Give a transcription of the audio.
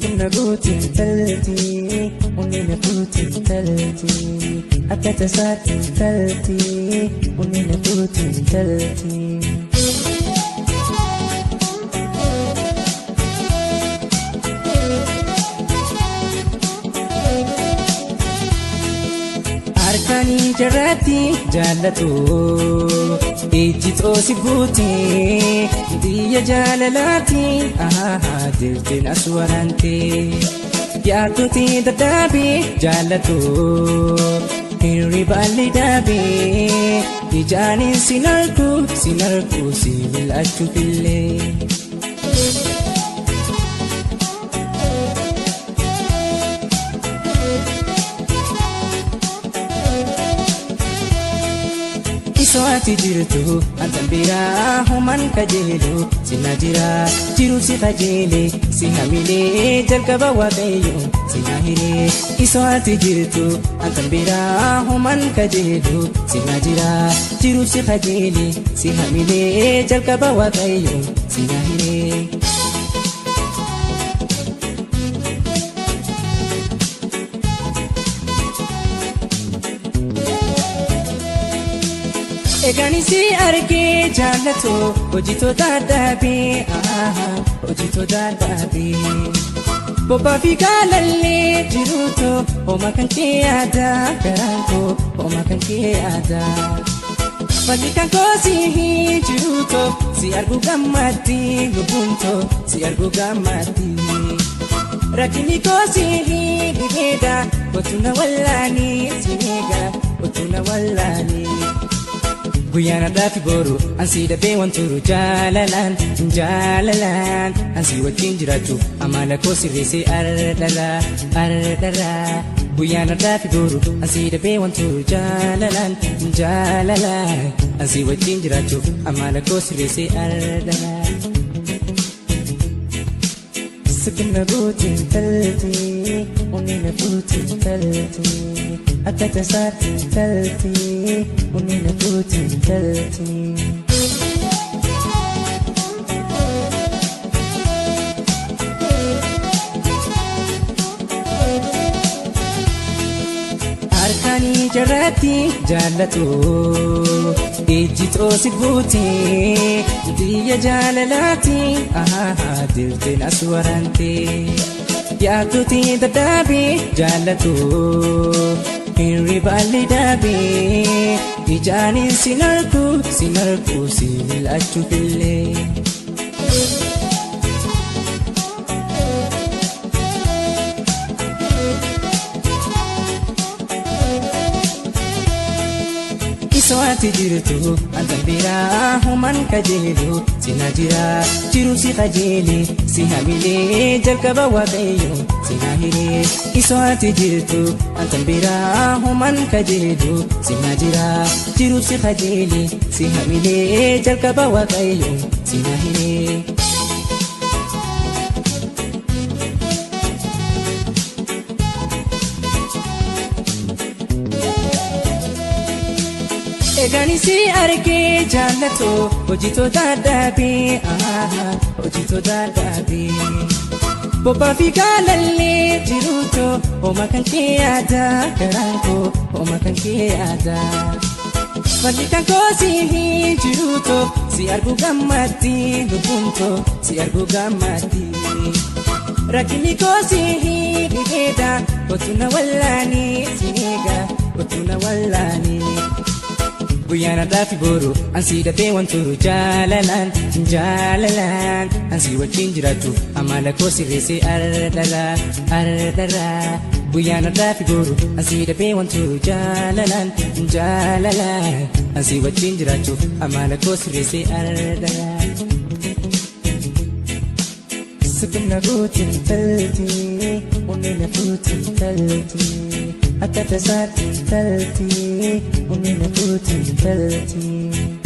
Sukuna guutiin taltii, onneen guutiin taltii, akka tasaatiin taltii, onneen guutiin taltii. Harkanii jarratti jaallatu, ejjitoo si buutee, biyya jaalalaati, dirtiin as waraantee. Yaaddotii dadhaabee jaallatu, hirribaan lidhaabee, ijaanin sin argu si mil'achuufillee. Soati jirtu antan biraa homan kajeelu sina jira jiru si kajeele si hamilee jalqaba waaqayyo sina hiree. Soati jirtu antan biraa homan kajeelu sina jira jiru si kajeele si hamilee jalqaba waaqayyo sina hiree. Eegani si argee jaallatu hojjetoota dhaabee hojjetoota dhaabee bobbaa fi gaalallee jiruutu hooma kan kee aadaa garaan koo hooma kan kee aadaa. Falli kan koo si jiruutu si argu gammaddii lubbuuntoo si argu gammaddii. Rakkinni koo si dhibeedha otuna wallaanii si eega otuna wallaanii. Guyyaana dhaafi boru ansi dhabee wanturu jaalalaan jaalalaan ansi wajjin jiraachuuf amala koo sirreessee ardara. Guyyaana dhaafi boru ansi dhabee wanturu jaalalaan jaalalaan ansi wajjin jiraachuuf amala koo sirreessee ardara. Sukuna guutiin taltii, onneen guutiin taltii, akka tasaatiin taltii, onneen guutiin taltii. Harkanii jarratti jaallatu, ejjitoo si buutee, biyya jaalalaati, dirtiin as waraantee. Yaaddotii dadhaabee jaallatu, hirribaan lidhaabee, ijaanin sin argu si mil'achuufillee. Soati jirtu antan biraa homan kajeelu sina jira jiru si kajeele si hamilee jalqaba waaqayyo sina hiree. Soati jirtu antan biraa homan kajeelu sina jira jiru si kajeele si hamilee jalqaba waaqayyo sina hiree. Eegani si argee jaallatu hojjetoota dhaabee hojjetoota dhaabee bobbaa fi gaalallee jiruutu hooma kan kee aadaa garaan koo hooma kan kee aadaa. Falli kan koo si jiruutu si argu gammaddii lubbuuntoo si argu gammaddii. Rakkinni koo si dhibeedha otuna wallaanii si eega otuna wallaanii. Guyyaana dhaafi boru ansi dhabee wanturu jaalalaan jaalalaan ansi wajjin jiraachuuf amala koo sirreessee ardara. Guyyaana dhaafi boru ansi dhabee wanturu jaalalaan jaalalaan ansi wajjin jiraachuuf amala koo sirreessee ardara. Sukuna guutiin taltii, onneen guutiin taltii, akka tasaatiin taltii, onneen guutiin taltii.